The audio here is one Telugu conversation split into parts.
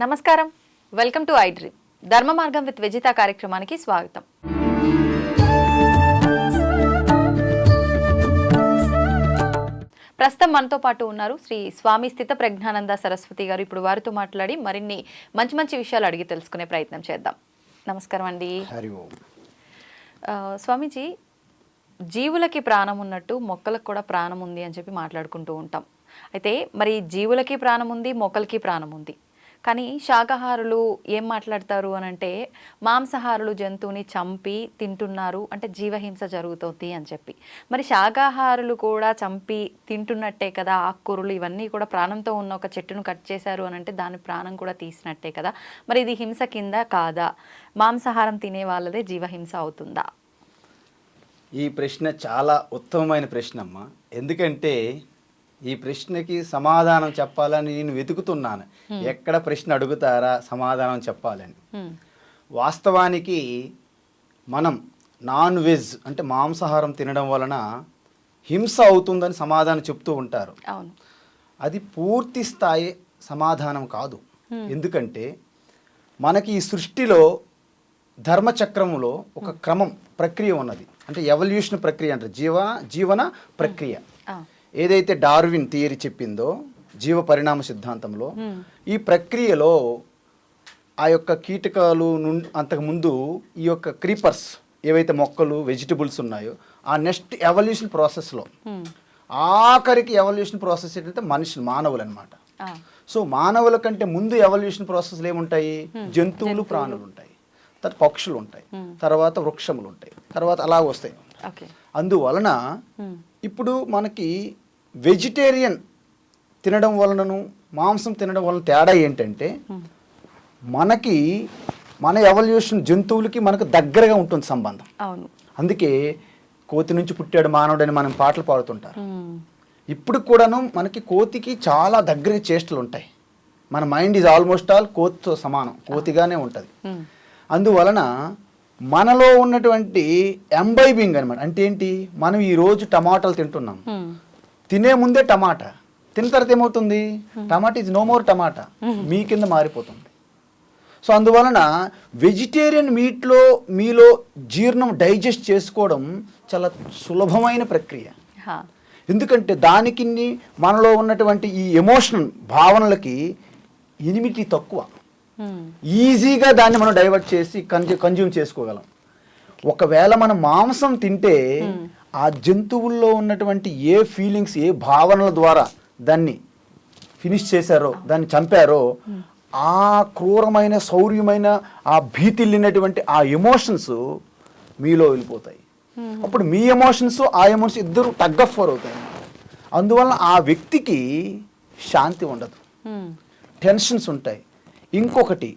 నమస్కారం, వెల్కమ్ టు ఐ డ్రీమ్. ధర్మ మార్గం విత్ విజిత కార్యక్రమానికి స్వాగతం. ప్రస్తుతం మనతో పాటు ఉన్నారు శ్రీ స్వామి స్థిత ప్రజ్ఞానంద సరస్వతి గారు. ఇప్పుడు వారితో మాట్లాడి మరిన్ని మంచి మంచి విషయాలు అడిగి తెలుసుకునే ప్రయత్నం చేద్దాం. నమస్కారం అండి. స్వామీజీ, జీవులకి ప్రాణం ఉన్నట్టు మొక్కలకు కూడా ప్రాణం ఉంది అని చెప్పి మాట్లాడుకుంటూ ఉంటాం. అయితే మరి జీవులకి ప్రాణం ఉంది, మొక్కలకి ప్రాణం ఉంది. కానీ శాకాహారులు ఏం మాట్లాడతారు అని అంటే, మాంసాహారులు జంతువుని చంపి తింటున్నారు అంటే జీవహింస జరుగుతుంది అని చెప్పి. మరి శాకాహారులు కూడా చంపి తింటున్నట్టే కదా, ఆకుకూరలు ఇవన్నీ కూడా ప్రాణంతో ఉన్న ఒక చెట్టును కట్ చేశారు అని అంటే దాని ప్రాణం కూడా తీసినట్టే కదా. మరి ఇది హింస కింద కాదా? మాంసాహారం తినే వాళ్ళదే జీవహింస అవుతుందా? ఈ ప్రశ్న చాలా ఉత్తమమైన ప్రశ్న అమ్మా. ఎందుకంటే ఈ ప్రశ్నకి సమాధానం చెప్పాలని నేను వెతుకుతున్నాను. ఎక్కడ ప్రశ్న అడుగుతారా సమాధానం చెప్పాలని. వాస్తవానికి మనం నాన్ వెజ్ అంటే మాంసాహారం తినడం వలన హింస అవుతుందని సమాధానం చెప్తూ ఉంటారు. అది పూర్తి స్థాయి సమాధానం కాదు. ఎందుకంటే మనకి ఈ సృష్టిలో ధర్మచక్రములో ఒక క్రమం ప్రక్రియ ఉన్నది. అంటే ఎవల్యూషన్ ప్రక్రియ అంటారు, జీవన ప్రక్రియ. ఏదైతే డార్విన్ థియరీ చెప్పిందో జీవ పరిణామ సిద్ధాంతంలో, ఈ ప్రక్రియలో ఆ యొక్క కీటకాలు అంతకుముందు ఈ యొక్క క్రీపర్స్ ఏవైతే మొక్కలు వెజిటబుల్స్ ఉన్నాయో ఆ నెక్స్ట్ ఎవల్యూషన్ ప్రాసెస్లో ఆఖరికి ఎవల్యూషన్ ప్రాసెస్ ఏంటంటే మానవులు అనమాట. సో మానవుల కంటే ముందు ఎవల్యూషన్ ప్రాసెస్లు ఏముంటాయి? జంతువులు, ప్రాణులు ఉంటాయి, తర్వాత పక్షులు ఉంటాయి, తర్వాత వృక్షములు ఉంటాయి, తర్వాత అలా వస్తాయి. అందువలన ఇప్పుడు మనకి వెజిటేరియన్ తినడం వలనను మాంసం తినడం వలన తేడా ఏంటంటే, మనకి మన ఎవల్యూషన్ జంతువులకి మనకు దగ్గరగా ఉంటుంది సంబంధం. అందుకే కోతి నుంచి పుట్టాడు మానవుడని మనం పాటలు పాడుతుంటారు. ఇప్పుడు కూడాను మనకి కోతికి చాలా దగ్గర చేష్టలు ఉంటాయి. మన మైండ్ ఈజ్ ఆల్మోస్ట్ ఆల్ కోతితో సమానం, కోతిగానే ఉంటుంది. అందువలన మనలో ఉన్నటువంటి ఎంబైబింగ్ అనమాట. అంటే ఏంటి? మనం ఈరోజు టమాటాలు తింటున్నాం, తినే ముందే టమాటా, తిన్న తర్వాత ఏమవుతుంది? టమాటా ఈజ్ నో మోర్ టమాటా, మీ కింద మారిపోతుంది. సో అందువలన వెజిటేరియన్ మీట్లో మీలో జీర్ణం డైజెస్ట్ చేసుకోవడం చాలా సులభమైన ప్రక్రియ. ఎందుకంటే దానికి మనలో ఉన్నటువంటి ఈ ఎమోషనల్ భావనలకి ఇనిమిటీ తక్కువ. ఈజీగా దాన్ని మనం డైవర్ట్ చేసి కన్జ్యూమ్ చేసుకోగలం. ఒకవేళ మనం మాంసం తింటే ఆ జంతువుల్లో ఉన్నటువంటి ఏ ఫీలింగ్స్, ఏ భావనల ద్వారా దాన్ని ఫినిష్ చేశారో, దాన్ని చంపారో, ఆ క్రూరమైన శౌర్యమైన ఆ భీతిల్లినటువంటి ఆ ఎమోషన్స్ మీలో వెళ్ళిపోతాయి. అప్పుడు మీ ఎమోషన్స్ ఆ ఎమోషన్స్ ఇద్దరు టగ్ ఆఫ్ వార్ అవుతాయి. అందువలన ఆ వ్యక్తికి శాంతి ఉండదు, టెన్షన్స్ ఉంటాయి. ఇంకొకటి,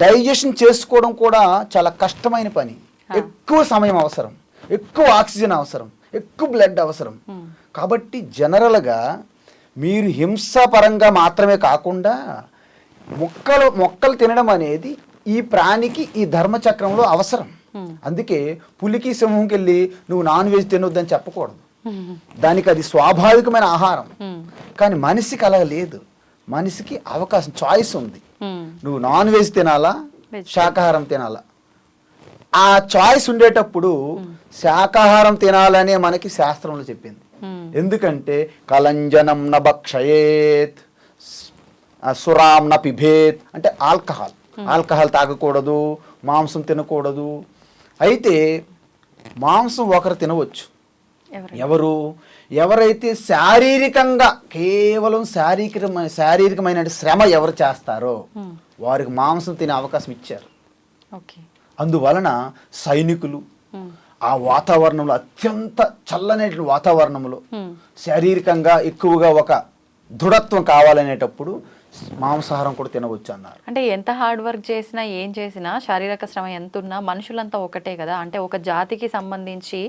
డైజెషన్ చేసుకోవడం కూడా చాలా కష్టమైన పని. ఎక్కువ సమయం అవసరం, ఎక్కువ ఆక్సిజన్ అవసరం, ఎక్కువ బ్లడ్ అవసరం. కాబట్టి జనరల్గా మీరు హింసాపరంగా మాత్రమే కాకుండా మొక్కలు తినడం అనేది ఈ ప్రాణికి ఈ ధర్మచక్రంలో అవసరం. అందుకే పులికి సింహంకి వెళ్ళి నువ్వు నాన్ వెజ్ తినొద్దని చెప్పకూడదు. దానికి అది స్వాభావికమైన ఆహారం. కానీ మనిషికి అలా లేదు. మనిషికి అవకాశం, చాయిస్ ఉంది. నువ్వు నాన్ వెజ్ తినాలా, శాకాహారం తినాలా. ఆ చాయిస్ ఉండేటప్పుడు శాకాహారం తినాలనే మనకి శాస్త్రంలో చెప్పింది. ఎందుకంటే కలంజనం న భక్షయేత్, సురాం న పిభేత్, అంటే ఆల్కహాల్ తాగకూడదు, మాంసం తినకూడదు. అయితే మాంసం ఒకరు తినవచ్చు. ఎవరైతే శారీరకంగా కేవలం శారీరకమైన శ్రమ ఎవరు చేస్తారో వారికి మాంసం తినే అవకాశం ఇచ్చారు. అందువలన సైనికులు ఆ వాతావరణంలో, అత్యంత చల్లనే వాతావరణంలో శారీరకంగా ఎక్కువగా ఒక దృఢత్వం కావాలనేటప్పుడు మాంసాహారం కూడా తినవచ్చు అన్నారు. అంటే ఎంత హార్డ్ వర్క్ చేసినా, ఏం చేసినా, శారీరక శ్రమ ఎంత ఉన్నా మనుషులంతా ఒకటే కదా. అంటే ఒక జాతికి సంబంధించి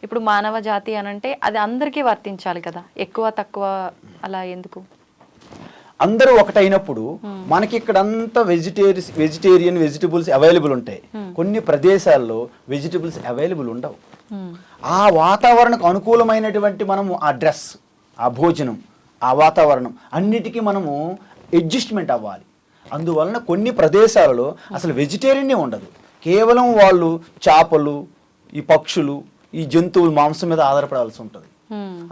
ఇప్పుడు మానవ జాతి అని అంటే అది అందరికీ వర్తించాలి కదా, ఎక్కువ తక్కువ అలా ఎందుకు? అందరూ ఒకటైనప్పుడు మనకి ఇక్కడంతా వెజిటేరియన్ వెజిటబుల్స్ అవైలబుల్ ఉంటాయి. కొన్ని ప్రదేశాల్లో వెజిటబుల్స్ అవైలబుల్ ఉండవు. ఆ వాతావరణకు అనుకూలమైనటువంటి మనము ఆ డ్రెస్, ఆ భోజనం, ఆ వాతావరణం అన్నిటికీ మనము అడ్జస్ట్మెంట్ అవ్వాలి. అందువలన కొన్ని ప్రదేశాలలో అసలు వెజిటేరియనే ఉండదు, కేవలం వాళ్ళు చేపలు, ఈ పక్షులు, ఈ జంతువులు మాంసం మీద ఆధారపడాల్సి ఉంటుంది.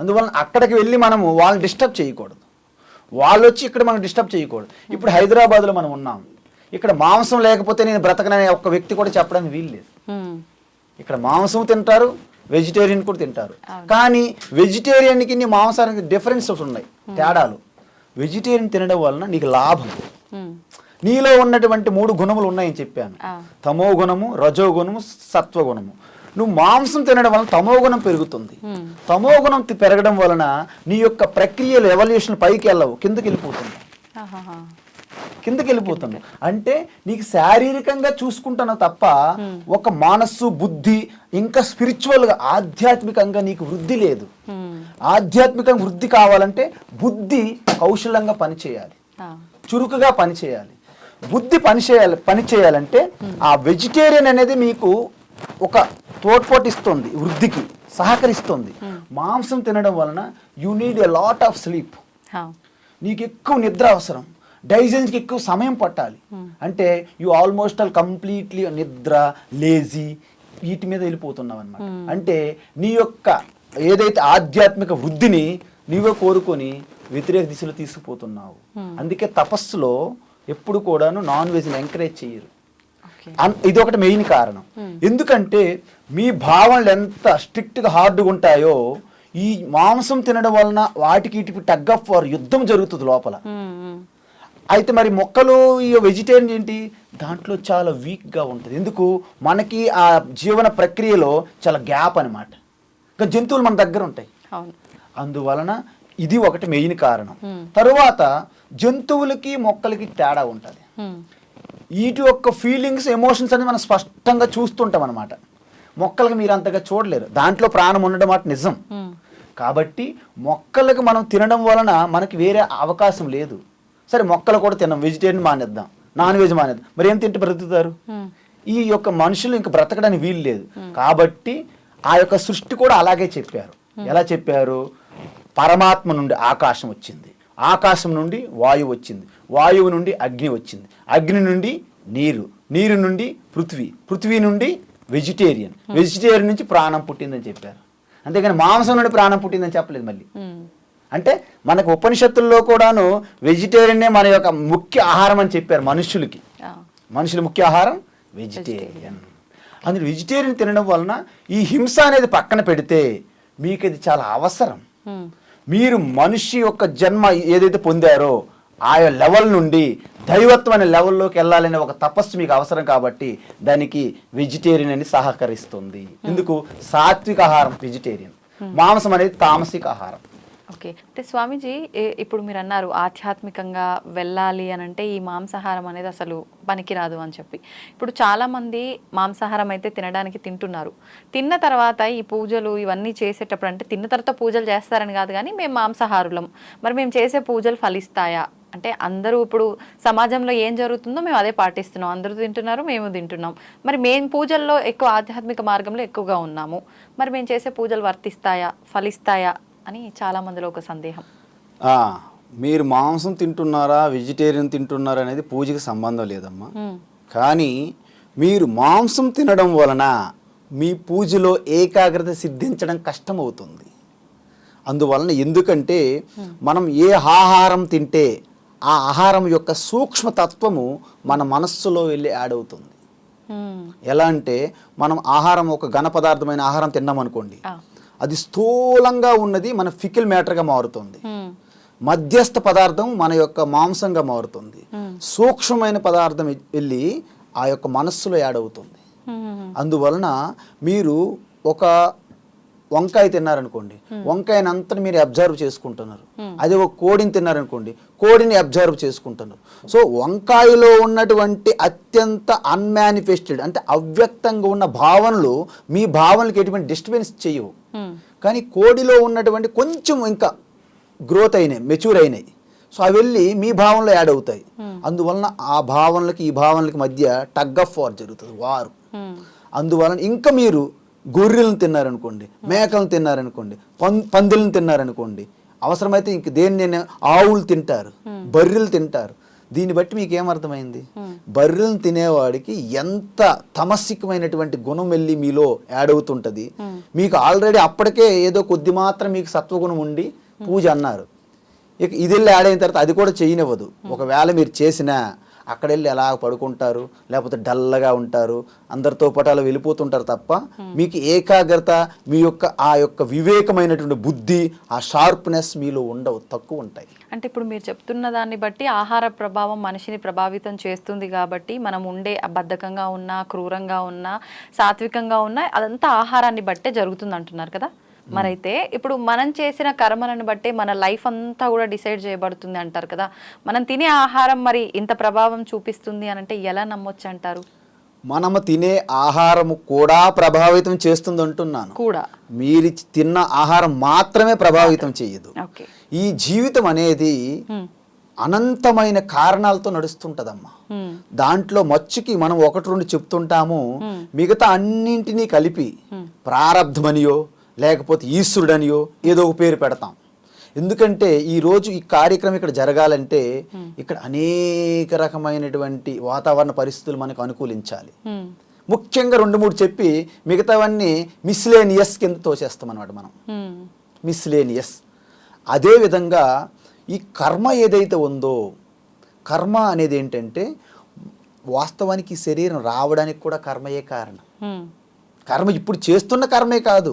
అందువలన అక్కడికి వెళ్ళి మనము వాళ్ళని డిస్టర్బ్ చేయకూడదు, వాళ్ళు వచ్చి ఇక్కడ మనం డిస్టర్బ్ చేయకూడదు. ఇప్పుడు హైదరాబాద్లో మనం ఉన్నాం, ఇక్కడ మాంసం లేకపోతే నేను బ్రతకననే ఒక్క వ్యక్తి కూడా చెప్పడానికి వీలు లేదు. ఇక్కడ మాంసం తింటారు, వెజిటేరియన్ కూడా తింటారు. కానీ వెజిటేరియన్కి మాంసానికి డిఫరెన్సెస్ ఉన్నాయి, తేడాలు. వెజిటేరియన్ తినడం వలన నీకు లాభం. నీలో ఉన్నటువంటి 3 గుణములు ఉన్నాయని చెప్పాను, తమో గుణము, రజో గుణము, సత్వ గుణము. నువ్వు మాంసం తినడం వలన తమో గుణం పెరుగుతుంది. తమో గుణం పెరగడం వలన నీ యొక్క ప్రక్రియలు ఎవల్యూషన్ పైకి వెళ్ళవు, కిందకి వెళ్ళిపోతుంది. అంటే నీకు శారీరకంగా చూసుకుంటున్నావు తప్ప ఒక మనస్సు, బుద్ధి, ఇంకా స్పిరిచువల్ గా, ఆధ్యాత్మికంగా నీకు వృద్ధి లేదు. ఆధ్యాత్మికంగా వృద్ధి కావాలంటే బుద్ధి కౌశలంగా పనిచేయాలి, చురుకుగా పనిచేయాలి. బుద్ధి పనిచేయాలంటే ఆ వెజిటేరియన్ అనేది మీకు ఒక తోడ్పాటు ఇస్తుంది, వృద్ధికి సహకరిస్తుంది. మాంసం తినడం వలన you need a lot of sleep. నీకు ఎక్కువ నిద్ర అవసరం, డైజెషన్కి ఎక్కువ సమయం పట్టాలి. అంటే యూ ఆల్మోస్ట్ ఆల్ కంప్లీట్లీ నిద్ర, లేజీ, వీటి మీద వెళ్ళిపోతున్నావు అనమాట. అంటే నీ యొక్క ఏదైతే ఆధ్యాత్మిక వృద్ధిని నీవే కోరుకొని వ్యతిరేక దిశలో తీసుకుపోతున్నావు. అందుకే తపస్సులో ఎప్పుడు కూడాను నాన్ వెజ్ని ఎంకరేజ్ చేయరు. ఇది ఒకటి మెయిన్ కారణం. ఎందుకంటే మీ భావనలు ఎంత స్ట్రిక్ట్గా హార్డ్గా ఉంటాయో, ఈ మాంసం తినడం వలన వాటికి ఇటుకి టగ్ ఆఫ్ వార్, యుద్ధం జరుగుతుంది లోపల. అయితే మరి మొక్కలు, ఈ వెజిటేరియన్ ఏంటి, దాంట్లో చాలా వీక్గా ఉంటుంది. ఎందుకు, మనకి ఆ జీవన ప్రక్రియలో చాలా గ్యాప్ అనమాట. ఇంకా జంతువులు మన దగ్గర ఉంటాయి. అందువలన ఇది ఒకటి మెయిన్ కారణం. తరువాత జంతువులకి మొక్కలకి తేడా ఉంటుంది. వీటి యొక్క ఫీలింగ్స్, ఎమోషన్స్ అనేది మనం స్పష్టంగా చూస్తుంటాం అనమాట. మొక్కలకు మీరు అంతగా చూడలేరు, దాంట్లో ప్రాణం ఉండడం మాట నిజం. కాబట్టి మొక్కలకు మనం తినడం వలన మనకి వేరే అవకాశం లేదు. సరే మొక్కలు కూడా తిన్నాం, వెజిటేరియన్ మానేద్దాం, నాన్ వెజ్ మానేద్దాం, మరి ఏం తింటే బ్రతుకుతారు? ఈ యొక్క మనుషులు ఇంక బ్రతకడానికి వీలు లేదు. కాబట్టి ఆ యొక్క సృష్టి కూడా అలాగే చెప్పారు. ఎలా చెప్పారు? పరమాత్మ నుండి ఆకాశం వచ్చింది, ఆకాశం నుండి వాయువు వచ్చింది, వాయువు నుండి అగ్ని వచ్చింది, అగ్ని నుండి నీరు, నీరు నుండి పృథ్వీ, పృథ్వీ నుండి వెజిటేరియన్, వెజిటేరియన్ నుంచి ప్రాణం పుట్టిందని చెప్పారు. అంతేగాని మాంసం నుండి ప్రాణం పుట్టిందని చెప్పలేదు. మళ్ళీ అంటే మనకు ఉపనిషత్తుల్లో కూడాను వెజిటేరియన్నే మన యొక్క ముఖ్య ఆహారం అని చెప్పారు మనుషులకి. మనుషుల ముఖ్య ఆహారం వెజిటేరియన్. అందులో వెజిటేరియన్ తినడం వలన ఈ హింస అనేది పక్కన పెడితే మీకు అది చాలా అవసరం. మీరు మనిషి యొక్క జన్మ ఏదైతే పొందారో ఆ లెవెల్ నుండి దైవత్వం అనే లెవెల్లోకి వెళ్ళాలనే ఒక తపస్సు మీకు అవసరం. కాబట్టి దానికి వెజిటేరియన్ అని సహకరిస్తుంది. ఎందుకు? సాత్విక ఆహారం వెజిటేరియన్, మాంసం అనేది తామసిక ఆహారం. ఓకే. అంటే స్వామీజీ, ఇప్పుడు మీరు అన్నారు ఆధ్యాత్మికంగా వెళ్ళాలి అని అంటే ఈ మాంసాహారం అనేది అసలు పనికిరాదు అని చెప్పి. ఇప్పుడు చాలామంది మాంసాహారం అయితే తినడానికి తింటున్నారు. తిన్న తర్వాత ఈ పూజలు ఇవన్నీ చేసేటప్పుడు, అంటే తిన్న తర్వాత పూజలు చేస్తారని కాదు కానీ మేము మాంసాహారులం, మరి మేము చేసే పూజలు ఫలిస్తాయా? అంటే అందరూ ఇప్పుడు సమాజంలో ఏం జరుగుతుందో మేము అదే పాటిస్తున్నాం, అందరూ తింటున్నారు మేము తింటున్నాం, మరి మేము పూజల్లో ఎక్కువ ఆధ్యాత్మిక మార్గంలో ఎక్కువగా ఉన్నాము, మరి మేము చేసే పూజలు వర్తిస్తాయా, ఫలిస్తాయా అని చాలా మందిలో ఒక సందేహం. మీరు మాంసం తింటున్నారా, వెజిటేరియన్ తింటున్నారా అనేది పూజకి సంబంధం లేదమ్మా. కానీ మీరు మాంసం తినడం వలన మీ పూజలో ఏకాగ్రత సిద్ధించడం కష్టమవుతుంది. అందువలన ఎందుకంటే మనం ఏ ఆహారం తింటే ఆ ఆహారం యొక్క సూక్ష్మతత్వము మన మనస్సులో వెళ్ళి యాడ్ అవుతుంది. ఎలా అంటే మనం ఆహారం, ఒక ఘన పదార్థమైన ఆహారం తిన్నాం అనుకోండి, అది స్థూలంగా ఉన్నది మన ఫికిల్ మ్యాటర్గా మారుతుంది. మధ్యస్థ పదార్థం మన యొక్క మాంసంగా మారుతుంది. సూక్ష్మమైన పదార్థం వెళ్ళి ఆ యొక్క మనస్సులో యాడ్ అవుతుంది. అందువలన మీరు ఒక వంకాయ తిన్నారనుకోండి, వంకాయని అంతా మీరు అబ్జర్వ్ చేసుకుంటున్నారు. అదే ఒక కోడిని తిన్నారనుకోండి, కోడిని అబ్జర్వ్ చేసుకుంటున్నారు. సో వంకాయలో ఉన్నటువంటి అత్యంత అన్మానిఫెస్టెడ్, అంటే అవ్యక్తంగా ఉన్న భావనలు మీ భావనలకు ఎటువంటి డిస్టర్బెన్స్ చేయవు. కానీ కోడిలో ఉన్నటువంటి కొంచెం ఇంకా గ్రోత్ అయినాయి, మెచ్యూర్ అయినాయి, సో అవి వెళ్ళి మీ భావనలో యాడ్ అవుతాయి. అందువలన ఆ భావనలకి ఈ భావనలకి మధ్య టగ్ ఆఫ్ వార్ జరుగుతుంది, వారు. అందువలన ఇంకా మీరు గొర్రెలను తిన్నారనుకోండి, మేకలను తిన్నారనుకోండి, పందులను తిన్నారనుకోండి, అవసరమైతే ఇంక దేన్ని ఆవులు తింటారు, బర్రెలు తింటారు, దీన్ని బట్టి మీకు ఏమర్థమైంది? బర్రెలను తినేవాడికి ఎంత తమస్సికమైనటువంటి గుణం వెళ్ళి మీలో యాడ్ అవుతుంటుంది. మీకు ఆల్రెడీ అప్పటికే ఏదో కొద్ది మాత్రం మీకు సత్వగుణం ఉండి పూజ అన్నారు, ఇక ఇది వెళ్ళి యాడ్ అయిన తర్వాత అది కూడా చేయనివ్వదు. ఒకవేళ మీరు చేసినా అక్కడ వెళ్ళి ఎలా పడుకుంటారు, లేకపోతే డల్గా ఉంటారు, అందరితో పాటు అలా వెళ్ళిపోతుంటారు తప్ప మీకు ఏకాగ్రత, మీ యొక్క ఆ యొక్క వివేకమైనటువంటి బుద్ధి, ఆ షార్ప్నెస్ మీలో ఉండవు, తక్కువ ఉంటాయి. అంటే ఇప్పుడు మీరు చెప్తున్న దాన్ని బట్టి ఆహార ప్రభావం మనిషిని ప్రభావితం చేస్తుంది కాబట్టి మనం ఉండే బద్ధకంగా ఉన్నా, క్రూరంగా ఉన్నా, సాత్వికంగా ఉన్నా అదంతా ఆహారాన్ని బట్టే జరుగుతుంది అంటున్నారు కదా. మరైతే ఇప్పుడు మనం చేసిన కర్మలను బట్టే మన లైఫ్ అంతా కూడా డిసైడ్ చేయబడుతుంది అంటారు కదా. మనం తినే ఆహారం మరి ఇంత ప్రభావం చూపిస్తుంది అని అంటే ఎలా నమ్మొచ్చు అంటారు? మనము తినే ఆహారము కూడా ప్రభావితం చేస్తుంది అంటున్నాను. కూడా మీరు తిన్న ఆహారం మాత్రమే ప్రభావితం చేయదు. ఈ జీవితం అనేది అనంతమైన కారణాలతో నడుస్తుంటదమ్మా. దాంట్లో మచ్చుకి మనం ఒకటి రెండు చెప్తుంటాము, మిగతా అన్నింటినీ కలిపి ప్రారబ్ధమనియో లేకపోతే ఈశ్వరుడనియో ఏదో ఒక పేరు పెడతాం. ఎందుకంటే ఈరోజు ఈ కార్యక్రమం ఇక్కడ జరగాలంటే ఇక్కడ అనేక రకమైనటువంటి వాతావరణ పరిస్థితులు మనకు అనుకూలించాలి. ముఖ్యంగా 2-3 చెప్పి మిగతావన్నీ మిస్లేనియస్ కింద తోసేస్తాం అన్నమాట మనం. మిస్లేనియస్. అదేవిధంగా ఈ కర్మ ఏదైతే ఉందో, కర్మ అనేది ఏంటంటే వాస్తవానికి ఈ శరీరం రావడానికి కూడా కర్మయే కారణం. కర్మ ఇప్పుడు చేస్తున్న కర్మే కాదు,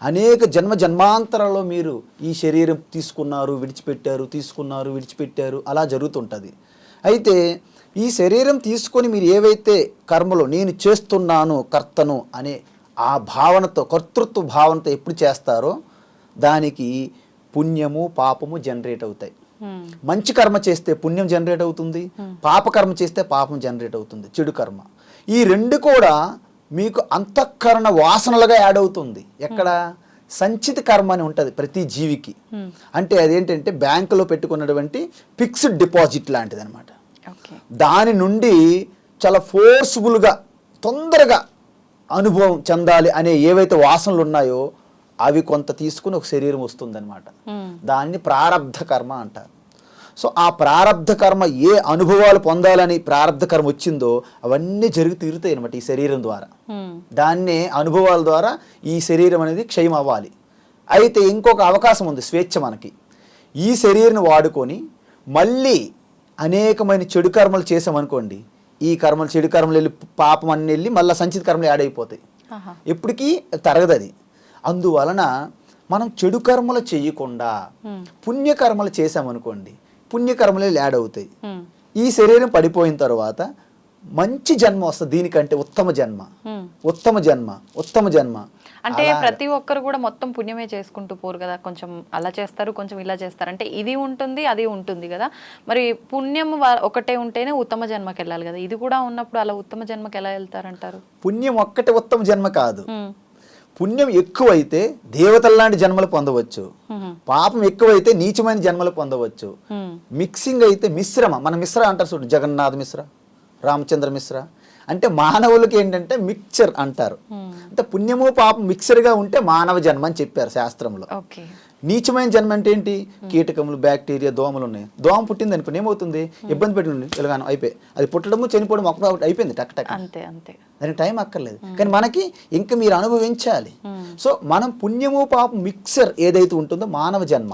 అనేక జన్మాంతరాల్లో మీరు ఈ శరీరం తీసుకున్నారు, విడిచిపెట్టారు, తీసుకున్నారు, విడిచిపెట్టారు, అలా జరుగుతుంటుంది. అయితే ఈ శరీరం తీసుకొని మీరు ఏవైతే కర్మలో నేను చేస్తున్నాను, కర్తను అనే ఆ భావనతో, కర్తృత్వ భావనతో ఎప్పుడు చేస్తారో దానికి పుణ్యము పాపము జనరేట్ అవుతాయి. మంచి కర్మ చేస్తే పుణ్యం జనరేట్ అవుతుంది, పాపకర్మ చేస్తే పాపం జనరేట్ అవుతుంది, చెడు కర్మ. ఈ రెండు కూడా మీకు అంతఃకరణ వాసనలుగా యాడ్ అవుతుంది. ఎక్కడ? సంచిత కర్మ అని ఉంటుంది ప్రతి జీవికి. అంటే అదేంటంటే బ్యాంకులో పెట్టుకున్నటువంటి ఫిక్స్డ్ డిపాజిట్ లాంటిది అనమాట. దాని నుండి చాలా ఫోర్స్ఫుల్గా తొందరగా అనుభవం చెందాలి అనే ఏవైతే వాసనలు ఉన్నాయో అవి కొంత తీసుకుని ఒక శరీరం వస్తుందన్నమాట. దాన్ని ప్రారబ్ధ కర్మ అంటారు. సో ఆ ప్రారబ్ధ కర్మ ఏ అనుభవాలు పొందాలని ప్రారబ్ధ కర్మ వచ్చిందో అవన్నీ జరిగి తీరుతాయి అనమాట ఈ శరీరం ద్వారా. దాన్నే అనుభవాల ద్వారా ఈ శరీరం అనేది క్షయం అవ్వాలి. అయితే ఇంకొక అవకాశం ఉంది, స్వేచ్ఛ మనకి. ఈ శరీరం వాడుకొని మళ్ళీ అనేకమైన చెడు కర్మలు చేసామనుకోండి, ఈ కర్మలు చెడు కర్మలు వెళ్ళి పాపం అన్ని వెళ్ళి మళ్ళీ సంచిత కర్మలు యాడ్ అయిపోతాయి, ఎప్పటికీ తరగదు అది. అందువలన మనం చెడు కర్మలు చేయకుండా పుణ్యకర్మలు చేసామనుకోండి, పుణ్యకర్మలు యాడ్ అవుతాయి. ఈ శరీరం పడిపోయిన తర్వాత మంచి జన్మ వస్తుంది, దీనికంటే ఉత్తమ జన్మ, ఉత్తమ జన్మ, ఉత్తమ జన్మ. అంటే ప్రతి ఒక్కరు కూడా మొత్తం పుణ్యమే చేసుకుంటూ పోరు కదా, కొంచెం అలా చేస్తారు, కొంచెం ఇలా చేస్తారు. అంటే ఇది ఉంటుంది అది ఉంటుంది కదా, మరి పుణ్యం ఒకటే ఉంటేనే ఉత్తమ జన్మకి వెళ్ళాలి కదా, ఇది కూడా ఉన్నప్పుడు అలా ఉత్తమ జన్మకి ఎలా వెళ్తారంటారు? పుణ్యం ఒక్కటే ఉత్తమ జన్మ కాదు. పుణ్యం ఎక్కువైతే దేవతల్లాంటి జన్మలు పొందవచ్చు, పాపం ఎక్కువైతే నీచమైన జన్మలు పొందవచ్చు. మిక్సింగ్ అయితే మిశ్రమ, మన మిశ్ర అంటారు చూడు, జగన్నాథ మిశ్ర, రామచంద్ర మిశ్ర, అంటే మానవులకి ఏంటంటే మిక్చర్ అంటారు. అంటే పుణ్యము పాపం మిక్చర్గా ఉంటే మానవ జన్మ అని చెప్పారు శాస్త్రంలో. నీచమైన జన్మ అంటే ఏంటి? కీటకములు, బ్యాక్టీరియా, దోమలు ఉన్నాయి. దోమ పుట్టింది అనుకుని ఏమవుతుంది? ఇబ్బంది పెట్టుకుంది, ఎలాగానో అయిపోయి అది పుట్టడము చనిపోవడం ఒక అయిపోయింది, టక్ టక్, అంతే. దానికి టైం అక్కర్లేదు. కానీ మనకి ఇంకా మీరు అనుభవించాలి. సో మనం పుణ్యము పాపం మిక్సర్ ఏదైతే ఉంటుందో మానవ జన్మ,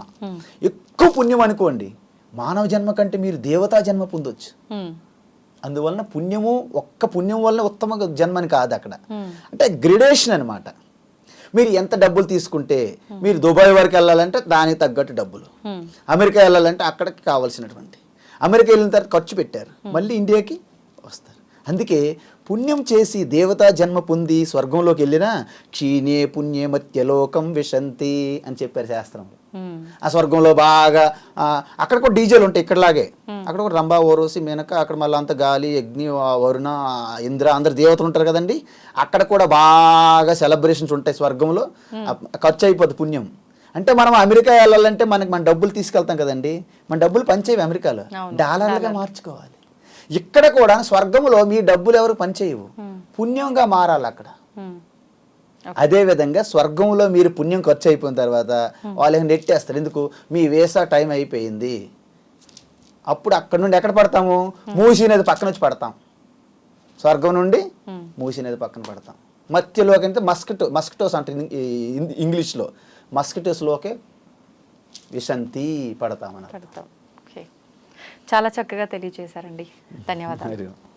ఎక్కువ పుణ్యం అనుకోండి, మానవ జన్మ కంటే మీరు దేవతా జన్మ పొందొచ్చు. అందువలన పుణ్యము ఒక్క పుణ్యం వల్ల ఉత్తమ జన్మని కాదు అక్కడ, అంటే గ్రేడేషన్ అనమాట. మీరు ఎంత డబ్బులు తీసుకుంటే, మీరు దుబాయ్ వరకు వెళ్ళాలంటే దానికి తగ్గట్టు డబ్బులు, అమెరికా వెళ్ళాలంటే అక్కడికి కావాల్సినటువంటి, అమెరికా వెళ్ళిన తర్వాత ఖర్చు పెట్టారు, మళ్ళీ ఇండియాకి వస్తారు. అందుకే పుణ్యం చేసి దేవతా జన్మ పొంది స్వర్గంలోకి వెళ్ళినా క్షీణే పుణ్యే మత్యలోకం విశంతి అని చెప్పారు శాస్త్రంలో. ఆ స్వర్గంలో బాగా అక్కడ కూడా డీజేలు ఉంటాయి ఇక్కడలాగే, అక్కడ కూడా రంభా, ఓరోసి, మేనక, అక్కడ మళ్ళీ అంత గాలి, అగ్ని, వరుణ, ఇంద్ర, అందరు దేవతలు ఉంటారు కదండి. అక్కడ కూడా బాగా సెలబ్రేషన్స్ ఉంటాయి స్వర్గంలో. ఖర్చు అయిపోతుంది పుణ్యం. అంటే మనం అమెరికా వెళ్ళాలంటే మన డబ్బులు తీసుకెళ్తాం కదండి, మన డబ్బులు పనిచేయవు, అమెరికాలో డాలర్లుగా మార్చుకోవాలి. ఇక్కడ కూడా స్వర్గంలో మీ డబ్బులు ఎవరు పనిచేయవు, పుణ్యంగా మారాలి అక్కడ. అదేవిధంగా స్వర్గంలో మీరు పుణ్యం ఖర్చు అయిపోయిన తర్వాత వాళ్ళు నెట్టేస్తారు. ఎందుకు? మీ వీసా టైం అయిపోయింది, అప్పుడు అక్కడ నుండి ఎక్కడ పడతాము? మూసీ నది పక్కన వచ్చి పడతాం. స్వర్గం నుండి మూసీ నది పక్కన పడతాం. మధ్యలోకి అంటే మస్కిటోస్ అంటే ఇంగ్లీష్లో మస్కిటోస్లోకే విశంతి పడతామని. పడతాం. ఓకే, చాలా చక్కగా తెలియజేశారండి. ధన్యవాదాలు.